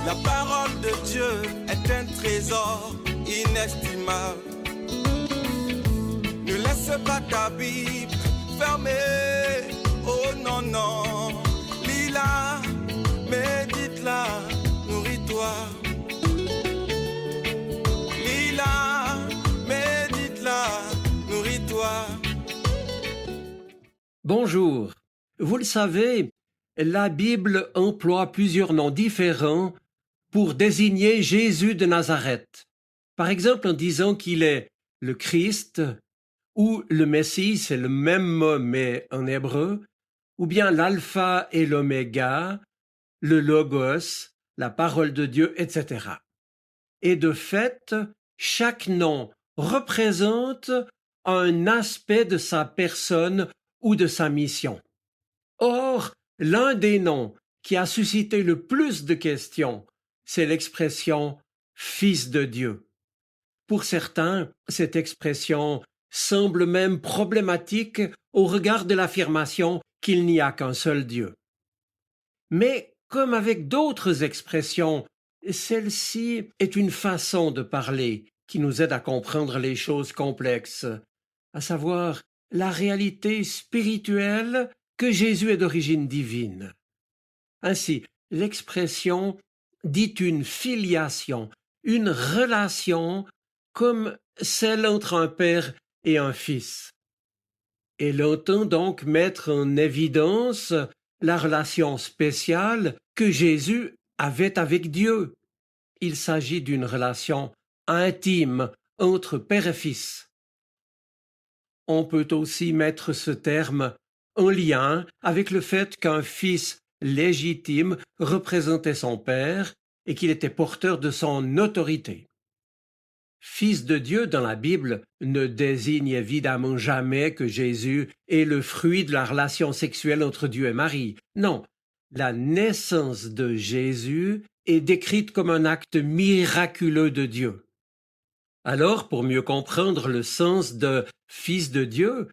La parole de Dieu est un trésor inestimable. Ne laisse pas ta Bible fermée. Oh non, non. Lis-la, médite-la, nourris-toi. Lis-la, médite-la, nourris-toi. Bonjour. Vous le savez, la Bible emploie plusieurs noms différents pour désigner Jésus de Nazareth. Par exemple, en disant qu'il est le Christ, ou le Messie, c'est le même mot mais en hébreu, ou bien l'alpha et l'oméga, le logos, la parole de Dieu, etc. Et de fait, chaque nom représente un aspect de sa personne ou de sa mission. Or, l'un des noms qui a suscité le plus de questions, c'est l'expression « Fils de Dieu ». Pour certains, cette expression semble même problématique au regard de l'affirmation qu'il n'y a qu'un seul Dieu. Mais comme avec d'autres expressions, celle-ci est une façon de parler qui nous aide à comprendre les choses complexes, à savoir la réalité spirituelle que Jésus est d'origine divine. Ainsi, l'expression dit une filiation, une relation comme celle entre un père et un fils. Elle entend donc mettre en évidence la relation spéciale que Jésus avait avec Dieu. Il s'agit d'une relation intime entre père et fils. On peut aussi mettre ce terme en lien avec le fait qu'un fils légitime représentait son père et qu'il était porteur de son autorité. Fils de Dieu dans la Bible ne désigne évidemment jamais que Jésus est le fruit de la relation sexuelle entre Dieu et Marie. Non, la naissance de Jésus est décrite comme un acte miraculeux de Dieu. Alors, pour mieux comprendre le sens de Fils de Dieu,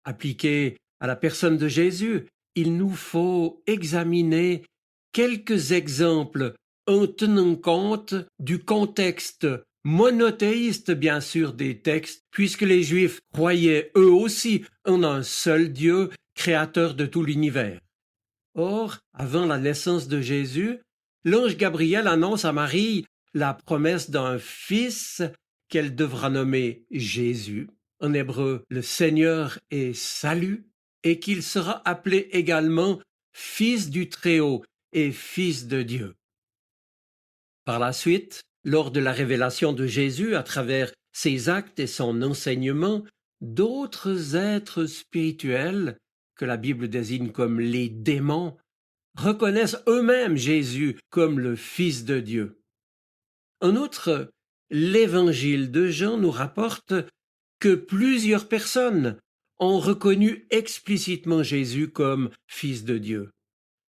appliqué à la personne de Jésus, il nous faut examiner quelques exemples en tenant compte du contexte monothéiste, bien sûr, des textes, puisque les Juifs croyaient eux aussi en un seul Dieu, créateur de tout l'univers. Or, avant la naissance de Jésus, l'ange Gabriel annonce à Marie la promesse d'un fils qu'elle devra nommer Jésus, en hébreu le Seigneur est salut, et qu'il sera appelé également Fils du Très-Haut et Fils de Dieu. Par la suite, lors de la révélation de Jésus à travers ses actes et son enseignement, d'autres êtres spirituels, que la Bible désigne comme les démons, reconnaissent eux-mêmes Jésus comme le Fils de Dieu. En outre, l'Évangile de Jean nous rapporte que plusieurs personnes ont reconnu explicitement Jésus comme Fils de Dieu.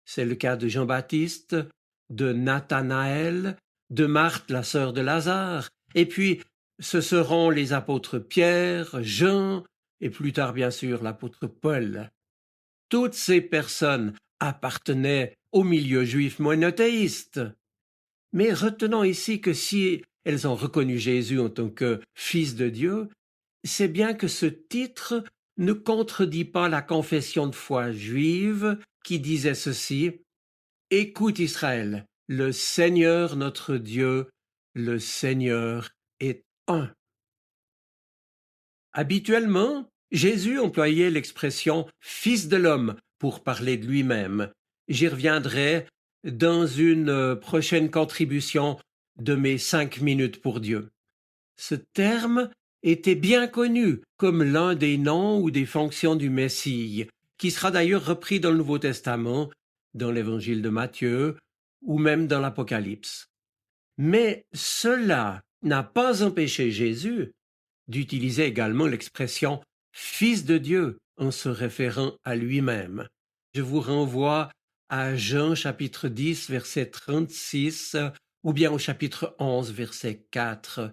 C'est le cas de Jean-Baptiste, de Nathanaël, de Marthe, la sœur de Lazare, et puis ce seront les apôtres Pierre, Jean, et plus tard bien sûr l'apôtre Paul. Toutes ces personnes appartenaient au milieu juif monothéiste. Mais retenons ici que si elles ont reconnu Jésus en tant que Fils de Dieu, c'est bien que ce titre ne contredit pas la confession de foi juive qui disait ceci: « Écoute Israël, le Seigneur notre Dieu, le Seigneur est un. » Habituellement, Jésus employait l'expression « Fils de l'homme » pour parler de lui-même. J'y reviendrai dans une prochaine contribution de mes 5 minutes pour Dieu. Ce terme était bien connu comme l'un des noms ou des fonctions du Messie, qui sera d'ailleurs repris dans le Nouveau Testament, dans l'Évangile de Matthieu ou même dans l'Apocalypse. Mais cela n'a pas empêché Jésus d'utiliser également l'expression « Fils de Dieu » en se référant à lui-même. Je vous renvoie à Jean chapitre 10, verset 36, ou bien au chapitre 11, verset 4.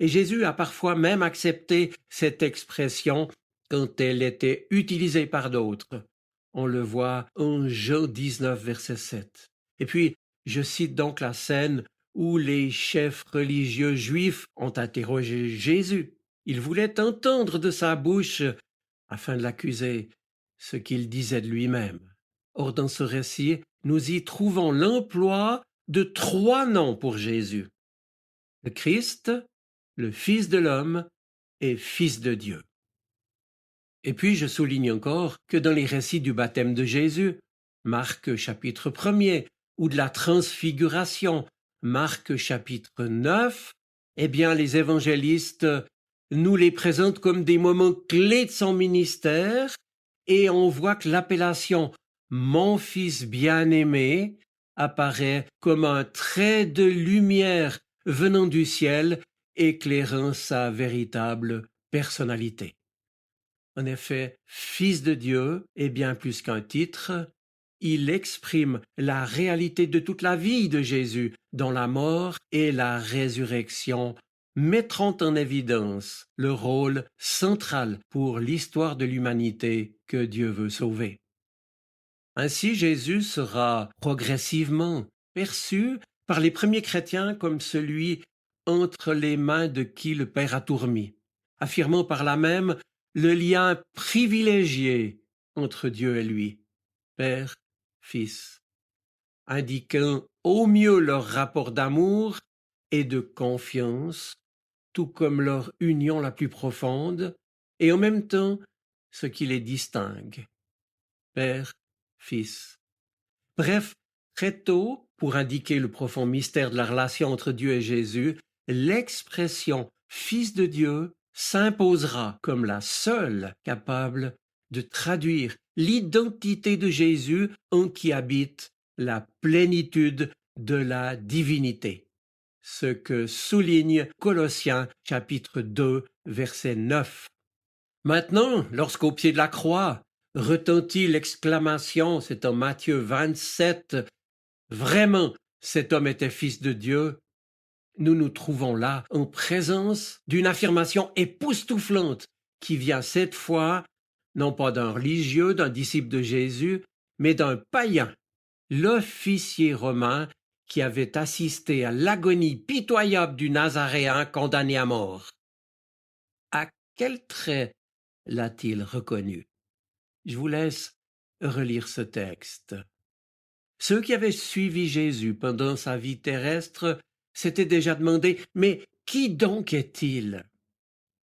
Et Jésus a parfois même accepté cette expression quand elle était utilisée par d'autres. On le voit en Jean 19, verset 7. Et puis, Je cite donc la scène où les chefs religieux juifs ont interrogé Jésus. Ils voulaient entendre de sa bouche, afin de l'accuser, ce qu'il disait de lui-même. Or, dans ce récit, nous y trouvons l'emploi de 3 noms pour Jésus: le Christ, le Fils de l'homme et Fils de Dieu. Et puis je souligne encore que dans les récits du baptême de Jésus, Marc chapitre 1er, ou de la transfiguration, Marc chapitre 9, eh bien les évangélistes nous les présentent comme des moments clés de son ministère, et on voit que l'appellation « mon fils bien-aimé » apparaît comme un trait de lumière venant du ciel, éclairant sa véritable personnalité. En effet, Fils de Dieu est bien plus qu'un titre. Il exprime la réalité de toute la vie de Jésus, dont la mort et la résurrection mettront en évidence le rôle central pour l'histoire de l'humanité que Dieu veut sauver. Ainsi, Jésus sera progressivement perçu par les premiers chrétiens comme celui entre les mains de qui le Père a tout remis, affirmant par là même le lien privilégié entre Dieu et lui, Père, Fils, indiquant au mieux leur rapport d'amour et de confiance, tout comme leur union la plus profonde, et en même temps ce qui les distingue, Père, Fils. Bref, très tôt, pour indiquer le profond mystère de la relation entre Dieu et Jésus, l'expression Fils de Dieu s'imposera comme la seule capable de traduire l'identité de Jésus en qui habite la plénitude de la divinité. Ce que souligne Colossiens chapitre 2, verset 9. Maintenant, lorsqu'au pied de la croix retentit l'exclamation, c'est en Matthieu 27, « Vraiment, cet homme était fils de Dieu », nous nous trouvons là en présence d'une affirmation époustouflante qui vient cette fois non pas d'un religieux, d'un disciple de Jésus, mais d'un païen, l'officier romain qui avait assisté à l'agonie pitoyable du Nazaréen condamné à mort. À quel trait l'a-t-il reconnu? Je vous laisse relire ce texte. Ceux qui avaient suivi Jésus pendant sa vie terrestre s'étaient déjà demandé « Mais qui donc est-il »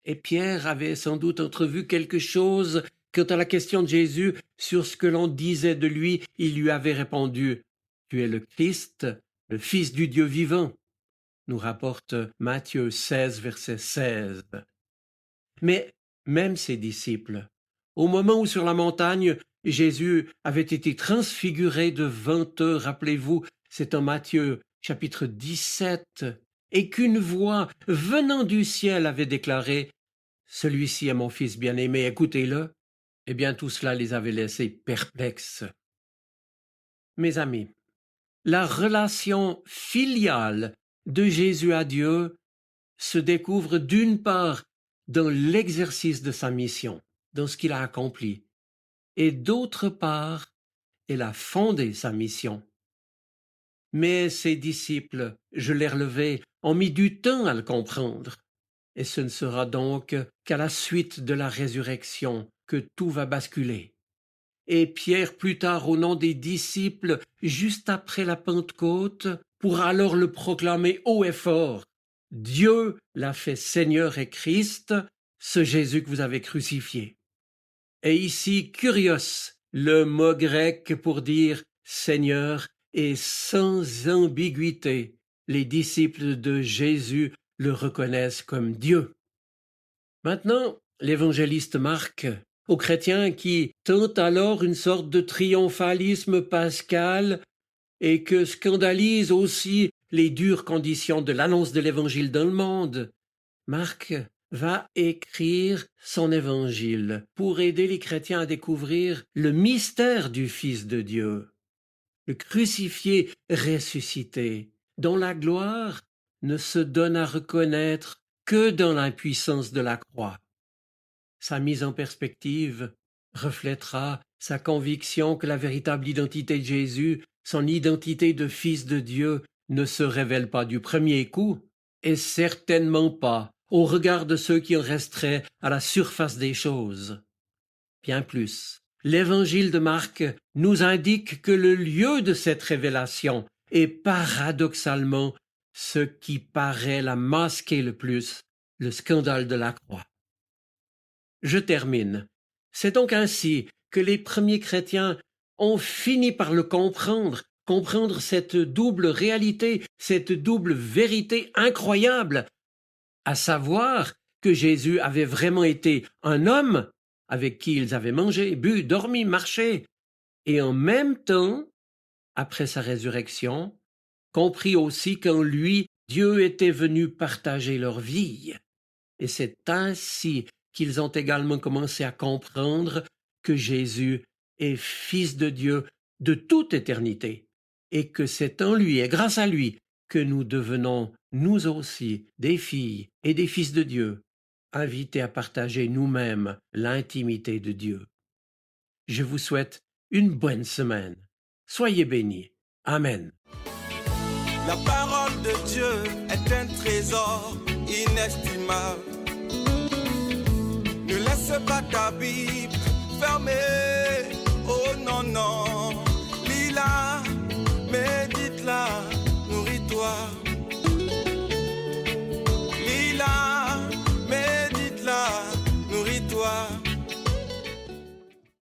Et Pierre avait sans doute entrevu quelque chose quant à la question de Jésus sur ce que l'on disait de lui. Il lui avait répondu « Tu es le Christ, le Fils du Dieu vivant », nous rapporte Matthieu 16, verset 16. Mais même ses disciples, au moment où sur la montagne, Jésus avait été transfiguré devant eux, rappelez-vous, c'est en Matthieu chapitre 17, et qu'une voix venant du ciel avait déclaré « Celui-ci est mon fils bien-aimé, écoutez-le », eh bien tout cela les avait laissés perplexes. Mes amis, la relation filiale de Jésus à Dieu se découvre d'une part dans l'exercice de sa mission, dans ce qu'il a accompli, et d'autre part, elle a fondé sa mission. Mais ses disciples, je l'ai relevé, ont mis du temps à le comprendre, et ce ne sera donc qu'à la suite de la résurrection que tout va basculer. Et Pierre, plus tard, au nom des disciples, juste après la Pentecôte, pourra alors le proclamer haut et fort. Dieu l'a fait Seigneur et Christ, ce Jésus que vous avez crucifié. Et ici, kurios, le mot grec pour dire Seigneur, et sans ambiguïté, les disciples de Jésus le reconnaissent comme Dieu. Maintenant, l'évangéliste Marc, aux chrétiens qui tentent alors une sorte de triomphalisme pascal et que scandalisent aussi les dures conditions de l'annonce de l'évangile dans le monde, Marc va écrire son évangile pour aider les chrétiens à découvrir le mystère du Fils de Dieu, le crucifié ressuscité, dont la gloire ne se donne à reconnaître que dans l'impuissance de la croix. Sa mise en perspective reflètera sa conviction que la véritable identité de Jésus son identité de fils de Dieu ne se révèle pas du premier coup, et certainement pas au regard de ceux qui en resteraient à la surface des choses. Bien plus, l'évangile de Marc nous indique que le lieu de cette révélation est paradoxalement ce qui paraît la masquer le plus, le scandale de la croix. Je termine. C'est donc ainsi que les premiers chrétiens ont fini par le comprendre cette double réalité, cette double vérité incroyable, à savoir que Jésus avait vraiment été un homme avec qui ils avaient mangé, bu, dormi, marché, et en même temps, après sa résurrection, compris aussi qu'en lui, Dieu était venu partager leur vie. Et c'est ainsi qu'ils ont également commencé à comprendre que Jésus est Fils de Dieu de toute éternité, et que c'est en lui et grâce à lui que nous devenons, nous aussi, des filles et des fils de Dieu, invités à partager nous-mêmes l'intimité de Dieu. Je vous souhaite une bonne semaine. Soyez bénis. Amen. La parole de Dieu est un trésor inestimable. Ne laisse pas ta Bible fermée. Oh non, non.